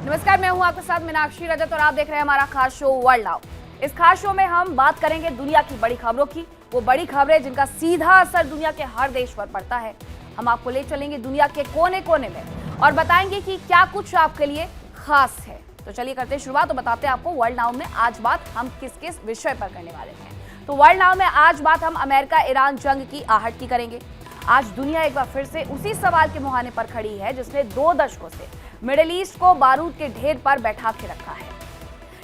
नमस्कार, मैं हूं आपके साथ मीनाक्षी रजत और आप देख रहे हैं हमारा खास शो वर्ल्ड नाउ। इस खास शो में हम बात करेंगे दुनिया की बड़ी खबरों की, वो बड़ी खबरें जिनका सीधा असर दुनिया के हर देश पर पड़ता है। हम आपको ले चलेंगे दुनिया के कोने कोने में और बताएंगे कि क्या कुछ आपके लिए खास है। तो चलिए करते हैं शुरुआत। तो बताते हैं आपको वर्ल्ड नाउ में आज बात हम किस किस विषय पर करने वाले हैं। तो वर्ल्ड नाउ में आज बात हम अमेरिका ईरान जंग की आहट की करेंगे। आज दुनिया एक बार फिर से उसी सवाल के मुहाने पर खड़ी है जिसने 2 दशकों से मिडिल ईस्ट को बारूद के ढेर पर बैठा के रखा है।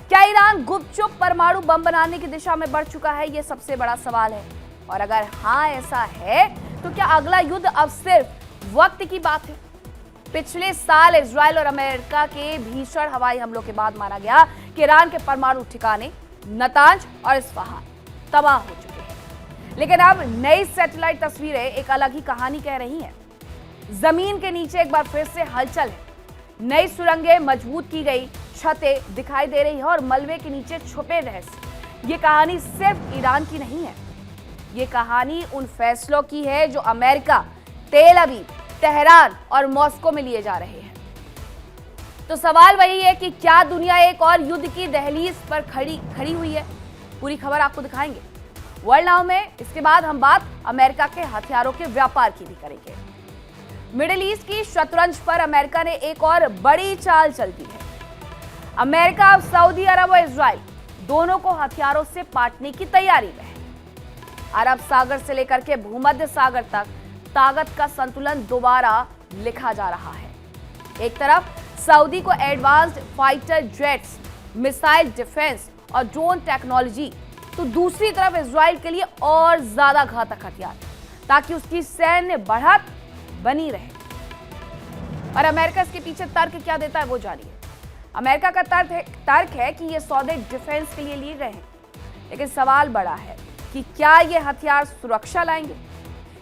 क्या ईरान गुपचुप परमाणु बम बनाने की दिशा में बढ़ चुका है? ये सबसे बड़ा सवाल है। और अगर हाँ ऐसा है तो क्या अगला युद्ध अब सिर्फ वक्त की बात है? पिछले साल इजराइल और अमेरिका के भीषण हवाई हमलों के बाद माना गया कि ईरान के परमाणु ठिकाने नतांज और इस्फहान तबाह हो चुके हैं। लेकिन अब नई सैटेलाइट तस्वीरें एक अलग ही कहानी कह रही हैं। जमीन के नीचे एक बार फिर से हलचल है। नई सुरंगें मजबूत की गई छतें दिखाई दे रही है और मलबे के नीचे छुपे रहस्य। ये कहानी सिर्फ ईरान की नहीं है, ये कहानी उन फैसलों की है जो अमेरिका, तेल अवीव, तेहरान और मॉस्को में लिए जा रहे हैं। तो सवाल वही है कि क्या दुनिया एक और युद्ध की दहलीज पर खड़ी हुई है? पूरी खबर आपको दिखाएंगे वर्ल्ड नाउ में। इसके बाद हम बात अमेरिका के हथियारों के व्यापार की भी करेंगे। मिडिल ईस्ट की शतरंज पर अमेरिका ने एक और बड़ी चाल चल दी है। अमेरिका अब सऊदी अरब और इजराइल दोनों को हथियारों से पाटने की तैयारी में है। अरब सागर से लेकर के भूमध्य सागर तक ताकत का संतुलन दोबारा लिखा जा रहा है। एक तरफ सऊदी को advanced fighter jets, missile defence और ड्रोन टेक्नोलॉजी, तो दूसरी तरफ इजराइल के लिए और ज्यादा घातक हथियार ताकि उसकी सैन्य बढ़त बनी रहे। और अमेरिका इसके पीछे तर्क क्या देता है वो जानिए। अमेरिका का तर्क है कि ये सौदे डिफेंस के लिए लिए गए हैं, लेकिन सवाल बड़ा है कि क्या ये हथियार सुरक्षा लाएंगे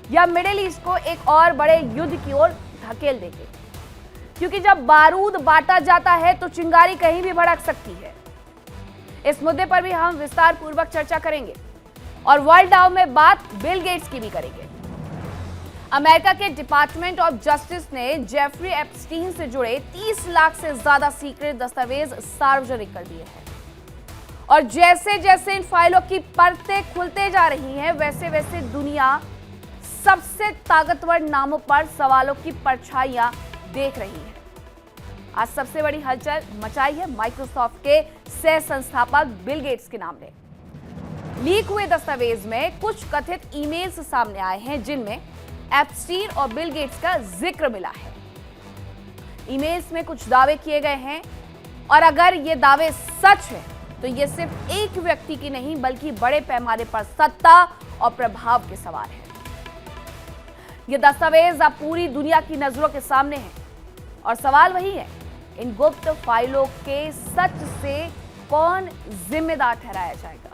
या मिडिल ईस्ट को एक और बड़े युद्ध की ओर धकेल देंगे? क्योंकि जब बारूद बांटा जाता है तो चिंगारी कहीं भी भड़क सकती है। इस मुद्दे पर भी हम विस्तार पूर्वक चर्चा करेंगे और वर्ल्ड नाउ में बात बिल गेट्स की भी करेंगे। अमेरिका के डिपार्टमेंट ऑफ जस्टिस ने जेफरी एप्स्टीन से जुड़े 30 लाख से ज्यादा सीक्रेट दस्तावेज सार्वजनिक कर दिए हैं। और जैसे जैसे इन फाइलों की परतें खुलते जा रही हैं, वैसे वैसे दुनिया सबसे ताकतवर नामों पर सवालों की परछाइयां देख रही है। आज सबसे बड़ी हलचल मचाई है माइक्रोसॉफ्ट के सह संस्थापक बिल गेट्स के नाम ने। लीक हुए दस्तावेज में कुछ कथित ईमेल्स सामने आए हैं जिनमें एप्स्टीन और बिल गेट्स का जिक्र मिला है। ईमेल्स में कुछ दावे किए गए हैं और अगर ये दावे सच है तो ये सिर्फ एक व्यक्ति की नहीं बल्कि बड़े पैमाने पर सत्ता और प्रभाव के सवाल है। ये दस्तावेज अब पूरी दुनिया की नजरों के सामने हैं और सवाल वही है, इन गुप्त फाइलों के सच से कौन जिम्मेदार ठहराया जाएगा?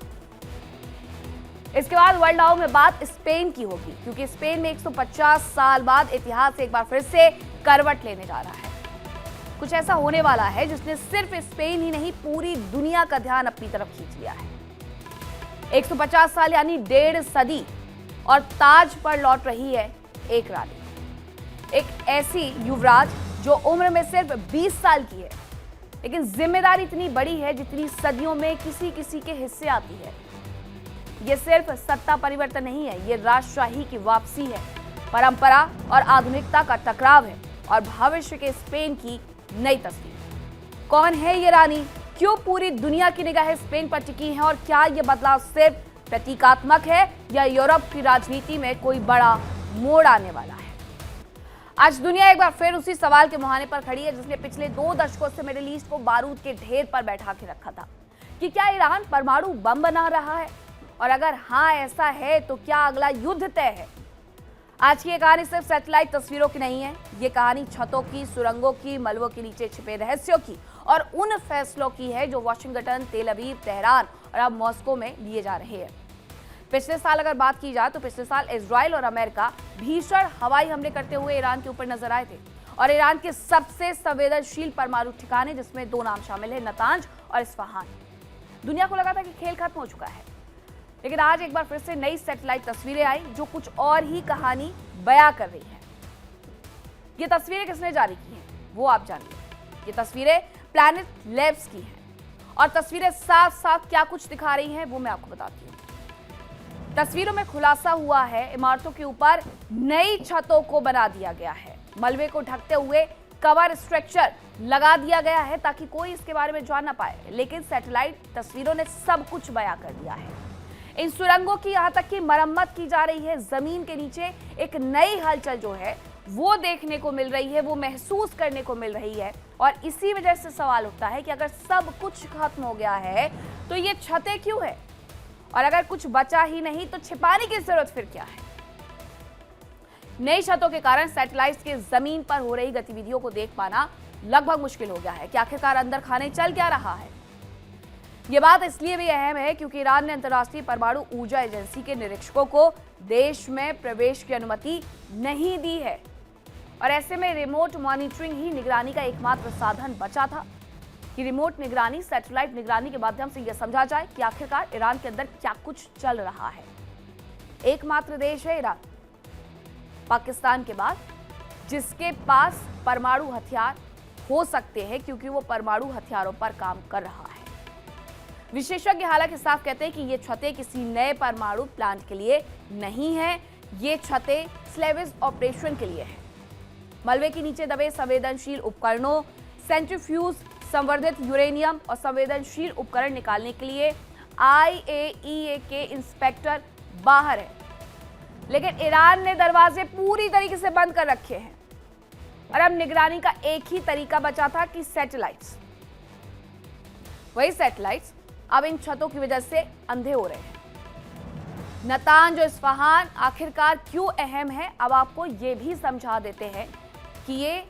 इसके बाद वर्ल्ड नाउ में बात स्पेन की होगी, क्योंकि स्पेन में 150 साल बाद इतिहास एक बार फिर से करवट लेने जा रहा है। कुछ ऐसा होने वाला है जिसने सिर्फ स्पेन ही नहीं पूरी दुनिया का ध्यान अपनी तरफ खींच लिया है। 150 साल यानी 1.5 सदी और ताज पर लौट रही है एक रानी, एक ऐसी युवराज जो उम्र में सिर्फ 20 साल की है, लेकिन जिम्मेदारी इतनी बड़ी है जितनी सदियों में किसी किसी के हिस्से आती है। ये सिर्फ सत्ता परिवर्तन नहीं है, ये राजशाही की वापसी है, परंपरा और आधुनिकता का टकराव है और भविष्य के स्पेन की नई तस्वीर। कौन है ये रानी? क्यों पूरी दुनिया की निगाहें स्पेन पर टिकी हैं और क्या ये बदलाव सिर्फ प्रतीकात्मक है या यूरोप की राजनीति में कोई बड़ा मोड़ आने वाला है? आज दुनिया एक बार फिर उसी सवाल के मुहाने पर खड़ी है जिसने पिछले 2 दशकों से मिडिल ईस्ट को बारूद के ढेर पर बैठा के रखा था कि क्या ईरान परमाणु बम बना रहा है, और अगर हाँ ऐसा है तो क्या अगला युद्ध तय है? आज की ये कहानी सिर्फ सैटेलाइट तस्वीरों की नहीं है, ये कहानी छतों की, सुरंगों की, मलबों के नीचे छिपे रहस्यों की और उन फैसलों की है जो वाशिंगटन, तेल अवीव, तेहरान और अब मॉस्को में लिए जा रहे हैं। पिछले साल अगर बात की जाए तो पिछले साल इजराइल और अमेरिका भीषण हवाई हमले करते हुए ईरान के ऊपर नजर आए थे और ईरान के सबसे संवेदनशील परमाणु ठिकाने, जिसमें 2 नाम शामिल है, नतांज और इस्फहान। दुनिया को लगा था कि खेल खत्म हो चुका है, लेकिन आज एक बार फिर से नई सैटेलाइट तस्वीरें आई जो कुछ और ही कहानी बयां कर रही है। ये तस्वीरें किसने जारी की हैं वो आप जानिए। ये तस्वीरें प्लैनेट लैब्स की हैं और तस्वीरें साफ साफ क्या कुछ दिखा रही हैं वो मैं आपको बताती हूँ। तस्वीरों में खुलासा हुआ है, इमारतों के ऊपर नई छतों को बना दिया गया है, मलबे को ढकते हुए कवर स्ट्रक्चर लगा दिया गया है ताकि कोई इसके बारे में जान ना पाए, लेकिन सैटेलाइट तस्वीरों ने सब कुछ बयां कर दिया है। इन सुरंगों की यहां तक कि मरम्मत की जा रही है, जमीन के नीचे एक नई हलचल जो है वो देखने को मिल रही है, वो महसूस करने को मिल रही है। और इसी वजह से सवाल उठता है कि अगर सब कुछ खत्म हो गया है तो ये छतें क्यों है, और अगर कुछ बचा ही नहीं तो छिपाने की जरूरत फिर क्या है। नई छतों के कारण सैटेलाइट के जमीन पर हो रही गतिविधियों को देख पाना लगभग मुश्किल हो गया है कि आखिरकार अंदर खाने चल क्या रहा है। यह बात इसलिए भी अहम है क्योंकि ईरान ने अंतर्राष्ट्रीय परमाणु ऊर्जा एजेंसी के निरीक्षकों को देश में प्रवेश की अनुमति नहीं दी है, और ऐसे में रिमोट मॉनिटरिंग ही निगरानी का एकमात्र साधन बचा था कि रिमोट निगरानी, सैटेलाइट निगरानी के माध्यम से यह समझा जाए कि आखिरकार ईरान के अंदर क्या कुछ चल रहा है। एकमात्र देश है ईरान, पाकिस्तान के बाद, जिसके पास परमाणु हथियार हो सकते हैं क्योंकि वो परमाणु हथियारों पर काम कर रहा है। विशेषज्ञ हालांकि साफ कहते हैं कि ये छतें किसी नए परमाणु प्लांट के लिए नहीं है, ये छतें स्लेवेज ऑपरेशन के लिए है। मलबे के नीचे दबे संवेदनशील उपकरणों, सेंट्रीफ्यूज, संवर्धित यूरेनियम और संवेदनशील उपकरण निकालने के लिए IAEA के इंस्पेक्टर बाहर है, लेकिन ईरान ने दरवाजे पूरी तरीके से बंद कर रखे हैं और अब निगरानी का एक ही तरीका बचा था कि सैटेलाइट्स, वही सैटेलाइट्स अब इन छतों की वजह से अंधे हो रहे हैं। नतांज और इस्फहान आखिरकार क्यों अहम है, अब आपको ये भी समझा देते हैं कि ये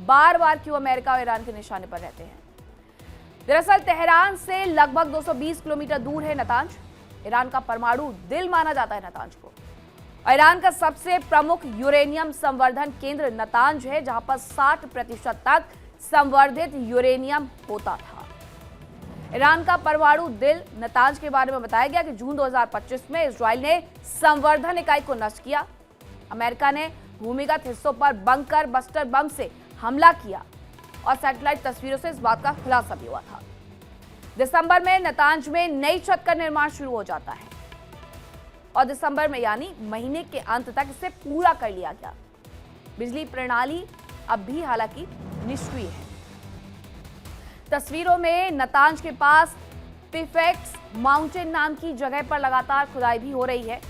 बार बार क्यों अमेरिका और ईरान के निशाने पर रहते हैं। दरअसल तेहरान से लगभग 220 किलोमीटर दूर है नतांज। ईरान का परमाणु दिल माना जाता है नतांज को, और ईरान का सबसे प्रमुख यूरेनियम संवर्धन केंद्र नतांज है, जहां पर 60% तक संवर्धित यूरेनियम होता था। ईरान का परमाणु दिल नतांज के बारे में बताया गया कि जून 2025 में इजराइल ने संवर्धन इकाई को नष्ट किया। अमेरिका ने भूमिगत हिस्सों पर बंकर बस्टर बम से हमला किया और सैटेलाइट तस्वीरों से इस बात का खुलासा भी हुआ था। दिसंबर में नतांज में नई छत का निर्माण शुरू हो जाता है और दिसंबर में यानी महीने के अंत तक इसे पूरा कर लिया गया। बिजली प्रणाली अब भी हालांकि निष्क्रिय है। तस्वीरों में नतांज के पास पिफेक्स माउंटेन नाम की जगह पर लगातार खुदाई भी हो रही है,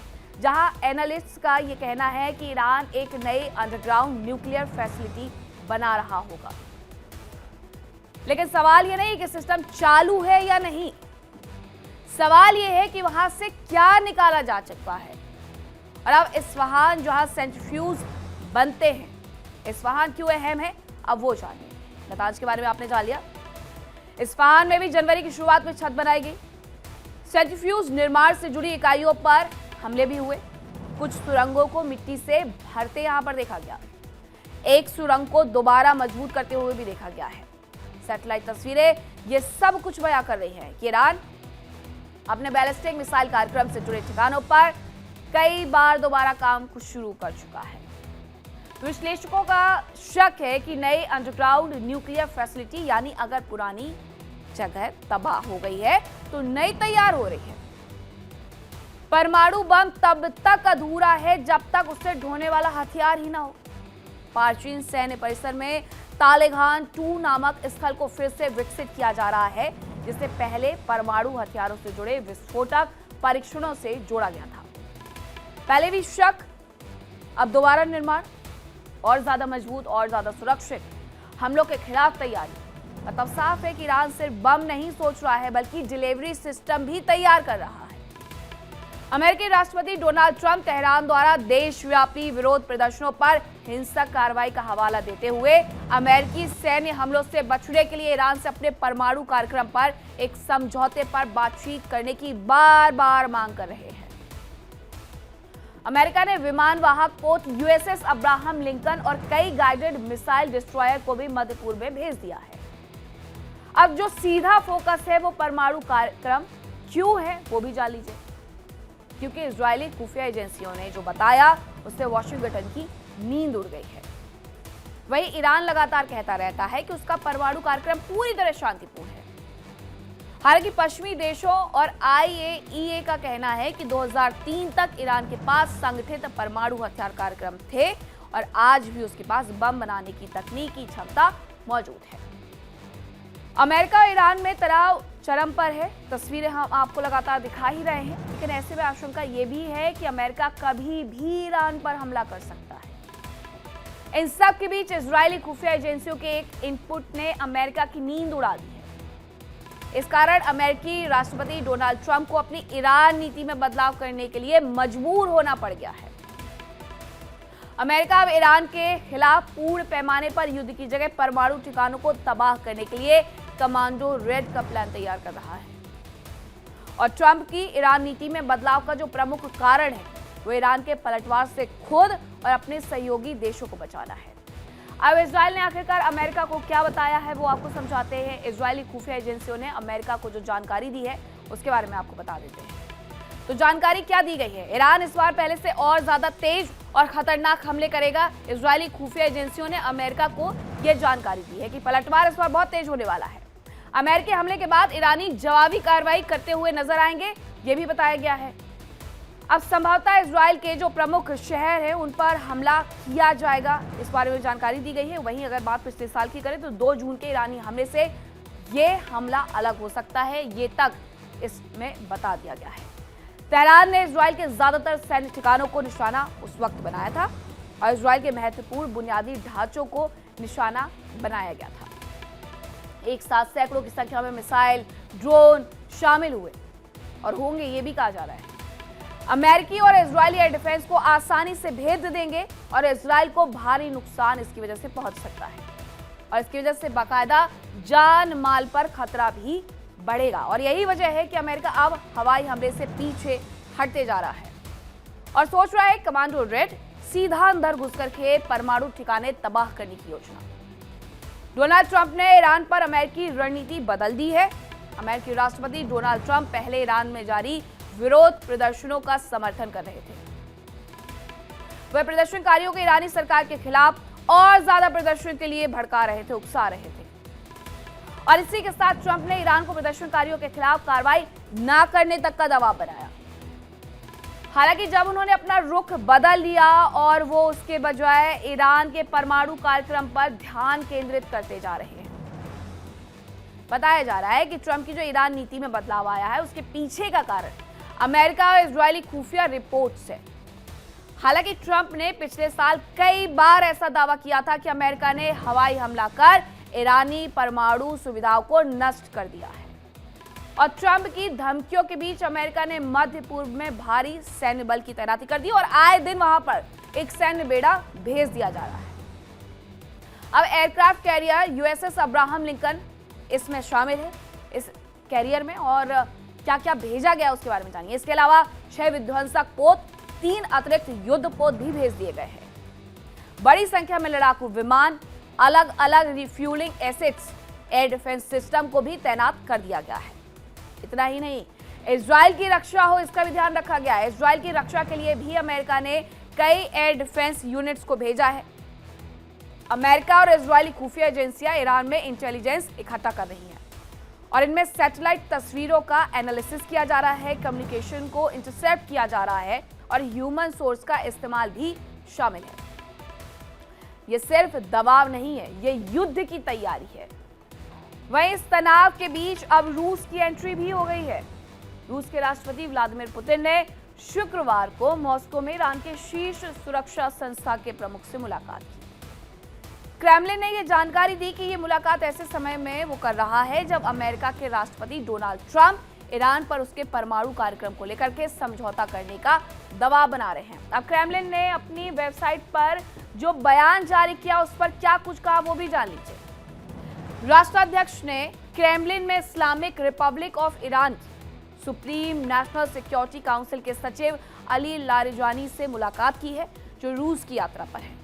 जहां एनालिस्ट्स का यह कहना है कि ईरान एक नई अंडरग्राउंड न्यूक्लियर फैसिलिटी बना रहा होगा। लेकिन सवाल यह नहीं कि सिस्टम चालू है या नहीं, सवाल यह है कि वहां से क्या निकाला जा सकता है। और अब इस्फहान जहां सेंट्रीफ्यूज बनते हैं, इस्फहान क्यों अहम है अब वो जानिए। नतांज के बारे में आपने जान लिया। इस्फहान में भी जनवरी की शुरुआत में छत बनाई गई। सेंट्रीफ्यूज निर्माण से जुड़ी इकाइयों पर हमले भी हुए। कुछ सुरंगों को मिट्टी से भरते यहां पर देखा गया, एक सुरंग को दोबारा मजबूत करते हुए भी देखा गया है। सैटेलाइट तस्वीरें ये सब कुछ बयां कर रही हैं कि ईरान अपने बैलिस्टिक मिसाइल कार्यक्रम से जुड़े ठिकानों पर कई बार दोबारा काम कुछ शुरू कर चुका है। विश्लेषकों का शक है कि नई अंडरग्राउंड न्यूक्लियर फैसिलिटी, यानी अगर पुरानी जगह तबाह हो गई है तो नई तैयार हो रही है। परमाणु बम तब तक अधूरा है जब तक उससे ढोने वाला हथियार ही ना हो। प्राचीन सैन्य परिसर में तालेगान 2 नामक स्थल को फिर से विकसित किया जा रहा है, जिसे पहले परमाणु हथियारों से जुड़े विस्फोटक परीक्षणों से जोड़ा गया था। पहले भी शक, अब दोबारा निर्माण, और ज्यादा मजबूत और ज्यादा सुरक्षित हमलों के खिलाफ तैयारी। मतलब साफ है कि ईरान सिर्फ बम नहीं सोच रहा है बल्कि डिलीवरी सिस्टम भी तैयार कर रहा है। अमेरिकी राष्ट्रपति डोनाल्ड ट्रंप तेहरान द्वारा देशव्यापी विरोध प्रदर्शनों पर हिंसक कार्रवाई का हवाला देते हुए अमेरिकी सैन्य हमलों से बचने के लिए ईरान से अपने परमाणु कार्यक्रम पर एक समझौते पर बातचीत करने की बार बार मांग कर रहे हैं। अमेरिका ने विमान वाहक पोत USS अब्राहम लिंकन और कई गाइडेड मिसाइल डिस्ट्रॉयर को भी मध्य पूर्व में भेज दिया है। अब जो सीधा फोकस है वो परमाणु कार्यक्रम क्यों है वो भी जान लीजिए, क्योंकि इजरायली खुफिया एजेंसियों ने जो बताया उससे वॉशिंगटन की नींद उड़ गई है। वहीं ईरान लगातार कहता रहता है कि उसका परमाणु कार्यक्रम पूरी तरह शांतिपूर्ण है। हालांकि पश्चिमी देशों और IAEA का कहना है कि 2003 तक ईरान के पास संगठित परमाणु हथियार कार्यक्रम थे और आज भी उसके पास बम बनाने की तकनीकी क्षमता मौजूद है। अमेरिका और ईरान में तनाव चरम पर है। तस्वीरें हम आपको लगातार दिखा ही रहे हैं, लेकिन ऐसे में आशंका ये भी है कि अमेरिका कभी भी ईरान पर हमला कर सकता है। इन सब के बीच इजरायली खुफिया एजेंसियों के एक इनपुट ने अमेरिका की नींद उड़ा दी है। इस कारण अमेरिकी राष्ट्रपति डोनाल्ड ट्रंप को अपनी ईरान नीति में बदलाव करने के लिए मजबूर होना पड़ गया है। अमेरिका अब ईरान के खिलाफ पूर्ण पैमाने पर युद्ध की जगह परमाणु ठिकानों को तबाह करने के लिए कमांडो रेड का प्लान तैयार कर रहा है। और ट्रंप की ईरान नीति में बदलाव का जो प्रमुख कारण है वो ईरान के पलटवार से खुद और अपने सहयोगी देशों को बचाना है। अब इजराइल ने आखिरकार अमेरिका को क्या बताया है वो आपको समझाते हैं। इजरायली खुफिया एजेंसियों ने अमेरिका को जो जानकारी दी है उसके बारे में आपको बता देते हैं। तो जानकारी क्या दी गई है? ईरान इस बार पहले से और ज्यादा तेज और खतरनाक हमले करेगा। इजरायली खुफिया एजेंसियों ने अमेरिका को यह जानकारी दी है कि पलटवार इस बार बहुत तेज होने वाला है। अमेरिकी हमले के बाद ईरानी जवाबी कार्रवाई करते हुए नजर आएंगे, ये भी बताया गया है। अब संभवतः इजराइल के जो प्रमुख शहर हैं उन पर हमला किया जाएगा, इस बारे में जानकारी दी गई है। वहीं अगर बात पिछले साल की करें तो 2 जून के ईरानी हमले से ये हमला अलग हो सकता है, ये तक इसमें बता दिया गया है। तेहरान ने इजराइल के ज्यादातर सैन्य ठिकानों को निशाना उस वक्त बनाया था और इजराइल के महत्वपूर्ण बुनियादी ढांचों को निशाना बनाया गया था। एक साथ सैकड़ों की संख्या में मिसाइल, ड्रोन शामिल हुए और होंगे, ये भी कहा जा रहा है। अमेरिकी और इजरायली एयर डिफेंस को आसानी से भेद देंगे और इजराइल को भारी नुकसान इसकी वजह से पहुंच सकता है और इसकी वजह से बाकायदा जान माल पर खतरा भी बढ़ेगा। और यही वजह है कि अमेरिका अब हवाई हमले से पीछे हटते जा रहा है और सोच रहा है कमांडो रेड सीधा अंदर घुस करके परमाणु ठिकाने तबाह करने की योजना। डोनाल्ड ट्रंप ने ईरान पर अमेरिकी रणनीति बदल दी है। अमेरिकी राष्ट्रपति डोनाल्ड ट्रंप पहले ईरान में जारी विरोध प्रदर्शनों का समर्थन कर रहे थे। वह प्रदर्शनकारियों को ईरानी सरकार के खिलाफ और ज्यादा प्रदर्शन के लिए भड़का रहे थे, उकसा रहे थे। और इसी के साथ ट्रंप ने ईरान को प्रदर्शनकारियों के खिलाफ कार्रवाई न करने तक का दबाव बनाया। हालांकि जब उन्होंने अपना रुख बदल लिया और वो उसके बजाय ईरान के परमाणु कार्यक्रम पर ध्यान केंद्रित करते जा रहे हैं। बताया जा रहा है कि ट्रंप की जो ईरान नीति में बदलाव आया है उसके पीछे का कारण अमेरिका और इजरायली खुफिया रिपोर्ट्स है। हालांकि ट्रंप ने पिछले साल कई बार ऐसा दावा किया था कि अमेरिका ने हवाई हमला कर ईरानी परमाणु सुविधाओं को नष्ट कर दिया है। और ट्रंप की धमकियों के बीच अमेरिका ने मध्य पूर्व में भारी सैन्य बल की तैनाती कर दी और आए दिन वहां पर एक सैन्य बेड़ा भेज दिया जा रहा है। अब aircraft carrier USS Abraham Lincoln इसमें शामिल है, इस कैरियर में, और क्या क्या भेजा गया उसके बारे में जानिए। इसके अलावा 6 विध्वंसक पोत, 3 अतिरिक्त युद्ध पोत भी भेज दिए गए हैं। बड़ी संख्या में लड़ाकू विमान, अलग अलग refuelling assets, air defence system को भी तैनात कर दिया गया है। इतना ही नहीं, इजराइल की रक्षा हो इसका भी ध्यान रखा गया है। इजराइल की रक्षा के लिए भी अमेरिका ने कई एयर डिफेंस यूनिट्स को भेजा है। अमेरिका और इजरायली खुफिया एजेंसियां ईरान में इंटेलिजेंस इकट्ठा कर रही हैं और इनमें सैटेलाइट तस्वीरों का एनालिसिस किया जा रहा है, कम्युनिकेशन को इंटरसेप्ट किया जा रहा है और ह्यूमन सोर्स का इस्तेमाल भी शामिल है। ये सिर्फ दबाव नहीं है, ये युद्ध की तैयारी है। वहीं इस तनाव के बीच अब रूस की एंट्री भी हो गई है। रूस के राष्ट्रपति व्लादिमीर पुतिन ने शुक्रवार को मॉस्को में ईरान के शीर्ष सुरक्षा संस्था के प्रमुख से मुलाकात की। क्रेमलिन ने यह जानकारी दी कि यह मुलाकात ऐसे समय में वो कर रहा है जब अमेरिका के राष्ट्रपति डोनाल्ड ट्रंप ईरान पर उसके परमाणु कार्यक्रम को लेकर के समझौता करने का दबाव बना रहे हैं। अब क्रेमलिन ने अपनी वेबसाइट पर जो बयान जारी किया उस पर क्या कुछ कहा वो भी जान लीजिए। राष्ट्राध्यक्ष ने क्रेमलिन में Islamic Republic of Iran supreme national security council के सचिव अली लारिजानी से मुलाकात की है, जो रूस की यात्रा पर है।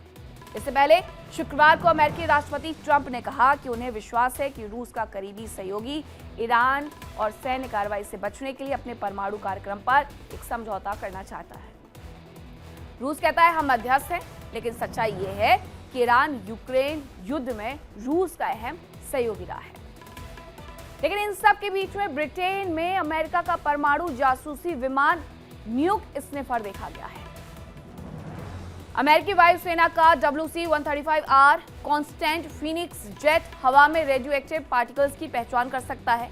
इससे पहले शुक्रवार को अमेरिकी राष्ट्रपति ट्रंप ने कहा कि उन्हें विश्वास है कि रूस का करीबी सहयोगी ईरान और सैन्य कार्रवाई से बचने के लिए अपने परमाणु कार्यक्रम पर एक समझौता करना चाहता है। रूस कहता है हम मध्यस्थ हैं, लेकिन सच्चाई ये है कि ईरान यूक्रेन युद्ध में रूस का अहम सहयोगी रहा है। लेकिन इन सब के बीच में ब्रिटेन में अमेरिका का परमाणु जासूसी विमान न्यूक स्निफर देखा गया है। अमेरिकी वायुसेना का WC-135R कांस्टेंट फीनिक्स जेट हवा में रेडियो एक्टिव पार्टिकल्स की पहचान कर सकता है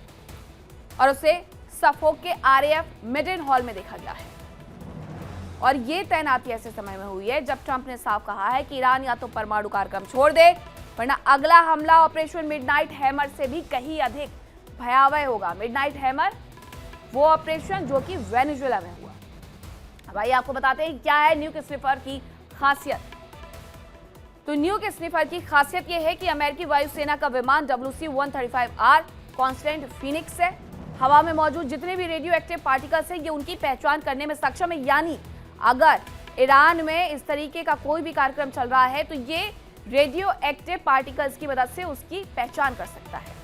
और उसे सफोक के RAF मिडन हॉल में देखा गया है। और ये तैनाती ऐसे समय में हुई है जब ट्रंप ने साफ कहा है कि ईरान या तो परमाणु कार्यक्रम छोड़ दे, वरना अगला हमला ऑपरेशन मिडनाइट हैमर से भी कहीं अधिक भयावह होगा। मिडनाइट हैमर वो ऑपरेशन जो कि वेनेजुएला में हुआ। अब आइए आपको बताते हैं क्या है न्यूक स्निफर की खासियत। तो न्यूक स्निफर की खासियत यह है कि अमेरिकी वायुसेना का विमान WC-135R कांस्टेंट फीनिक्स है। हवा में मौजूद जितने भी रेडियो एक्टिव पार्टिकल्स हैं ये उनकी पहचान करने में सक्षम है, यानी अगर ईरान में इस तरीके का कोई भी कार्यक्रम चल रहा है तो ये रेडियो एक्टिव पार्टिकल्स की मदद से उसकी पहचान कर सकता है।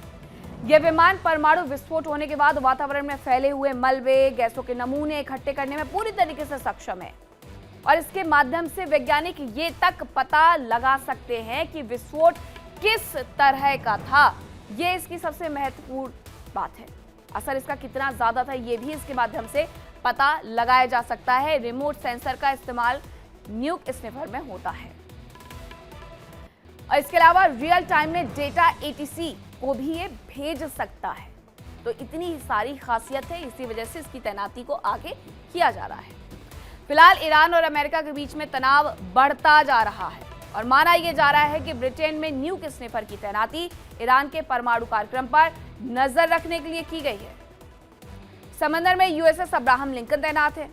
यह विमान परमाणु विस्फोट होने के बाद वातावरण में फैले हुए मलबे, गैसों के नमूने इकट्ठे करने में पूरी तरीके से सक्षम है और इसके माध्यम से वैज्ञानिक ये तक पता लगा सकते हैं कि विस्फोट किस तरह का था। ये इसकी सबसे महत्वपूर्ण बात है। असर इसका कितना ज्यादा था ये भी इसके माध्यम से पता लगाया जा सकता है। रिमोट सेंसर का इस्तेमाल न्यूक स्निफर में होता है और इसके अलावा रियल टाइम में डेटा ATC को भी ये भेज सकता है। तो इतनी सारी खासियत है, इसी वजह से इसकी तैनाती को आगे किया जा रहा है। फिलहाल ईरान और अमेरिका के बीच में तनाव बढ़ता जा रहा है और माना यह जा रहा है कि ब्रिटेन में न्यूक स्निफर की तैनाती ईरान के परमाणु कार्यक्रम पर नजर रखने के लिए की गई है। समंदर में USS अब्राहम लिंकन तैनात है,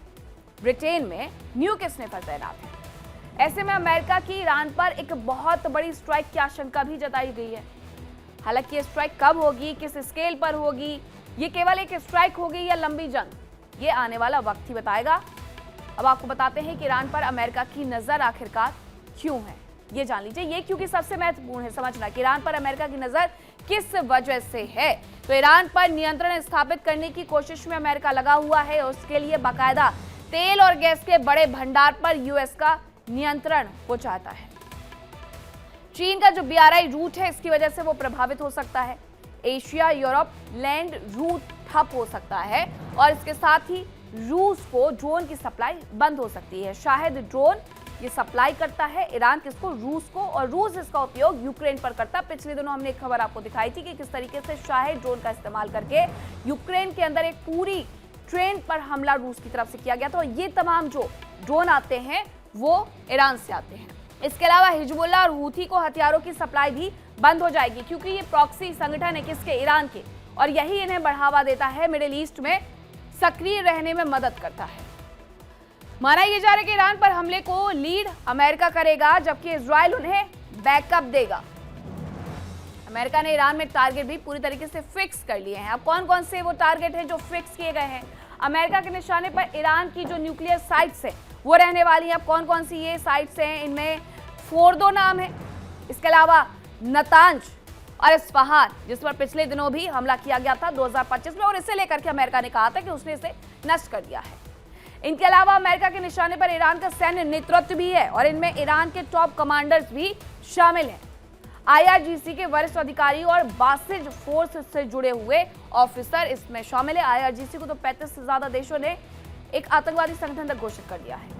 ब्रिटेन में न्यूक स्निफर तैनात है। ऐसे में अमेरिका की ईरान पर एक बहुत बड़ी स्ट्राइक की आशंका भी जताई गई है। हालांकि ये स्ट्राइक कब होगी, किस स्केल पर होगी, ये केवल एक स्ट्राइक होगी या लंबी जंग, ये आने वाला वक्त ही बताएगा। अब आपको बताते हैं कि ईरान पर अमेरिका की नजर आखिरकार क्यों है, ये जान लीजिए। ये क्योंकि सबसे महत्वपूर्ण है समझना कि ईरान पर अमेरिका की नजर किस वजह से है। तो ईरान पर नियंत्रण स्थापित करने की कोशिश में अमेरिका लगा हुआ है और उसके लिए बाकायदा तेल और गैस के बड़े भंडार पर US का नियंत्रण वो चाहता है। चीन का जो BRI रूट है इसकी वजह से वो प्रभावित हो सकता है। एशिया यूरोप लैंड रूट ठप हो सकता है और इसके साथ ही रूस को ड्रोन की सप्लाई बंद हो सकती है। शायद ड्रोन ये सप्लाई करता है ईरान किसको, रूस को, और रूस इसका उपयोग यूक्रेन पर करता। पिछले दिनों हमने एक खबर आपको दिखाई थी कि किस तरीके से शायद ड्रोन का इस्तेमाल करके यूक्रेन के अंदर एक पूरी ट्रेन पर हमला रूस की तरफ से किया गया था। ये तमाम जो ड्रोन आते हैं वो ईरान से आते हैं। इसके अलावा हिजबुल्लाह और हूथी को हथियारों की सप्लाई भी बंद हो जाएगी क्योंकि ये प्रॉक्सी संगठन है किसके, ईरान के, और यही इन्हें बढ़ावा देता है, मिडिल ईस्ट में सक्रिय रहने में मदद करता है। माना यह जा रहा है कि ईरान पर हमले को लीड अमेरिका करेगा जबकि इजराइल उन्हें बैकअप देगा। अमेरिका ने ईरान में टारगेट भी पूरी तरीके से फिक्स कर लिए हैं। अब कौन कौन से वो टारगेट हैं जो फिक्स किए गए हैं? अमेरिका के निशाने पर ईरान की जो न्यूक्लियर साइट्स हैं वो रहने वाली हैं। अब कौन कौन सी ये साइट्स हैं? इनमें फोर्दो नाम है, इसके अलावा नतांज और इस्फहान, जिस पर पिछले दिनों भी हमला किया गया था 2025 में, और इसे लेकर के अमेरिका ने कहा था कि उसने इसे नष्ट कर दिया है। इनके अलावा अमेरिका के निशाने पर ईरान का सैन्य नेतृत्व भी है और इनमें ईरान के टॉप कमांडर्स भी शामिल हैं। IRGC के वरिष्ठ अधिकारी और बासिज फोर्स से जुड़े हुए ऑफिसर इसमें शामिल है। IRGC को तो 35 से ज्यादा देशों ने एक आतंकवादी संगठन तक घोषित कर दिया है।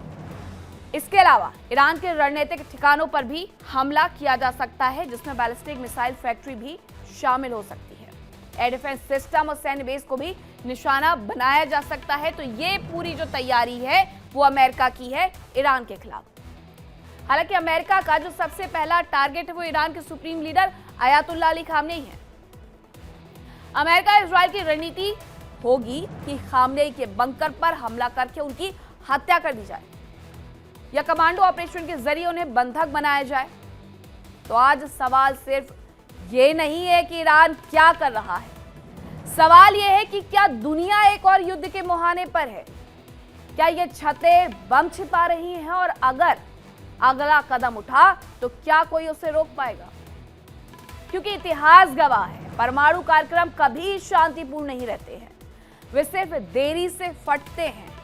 इसके अलावा ईरान के रणनीतिक ठिकानों पर भी हमला किया जा सकता है जिसमें बैलिस्टिक मिसाइल फैक्ट्री भी शामिल हो सकती है। एयर डिफेंस सिस्टम और सैन्य बेस को भी निशाना बनाया जा सकता है। तो ये पूरी जो तैयारी है वो अमेरिका की है ईरान के खिलाफ। हालांकि अमेरिका का जो सबसे पहला टारगेट है वो ईरान के supreme leader Ayatollah Ali Khamenei है। अमेरिका इजराइल की रणनीति होगी कि खामनेई के बंकर पर हमला करके उनकी हत्या कर दी जाए या कमांडो ऑपरेशन के जरिए उन्हें बंधक बनाया जाए। तो आज सवाल सिर्फ ये नहीं है कि ईरान क्या कर रहा है, सवाल यह है कि क्या दुनिया एक और युद्ध के मुहाने पर है? क्या ये छतें बम छिपा रही हैं और अगर अगला कदम उठा तो क्या कोई उसे रोक पाएगा? क्योंकि इतिहास गवाह है, परमाणु कार्यक्रम कभी शांतिपूर्ण नहीं रहते हैं, वे सिर्फ देरी से फटते हैं।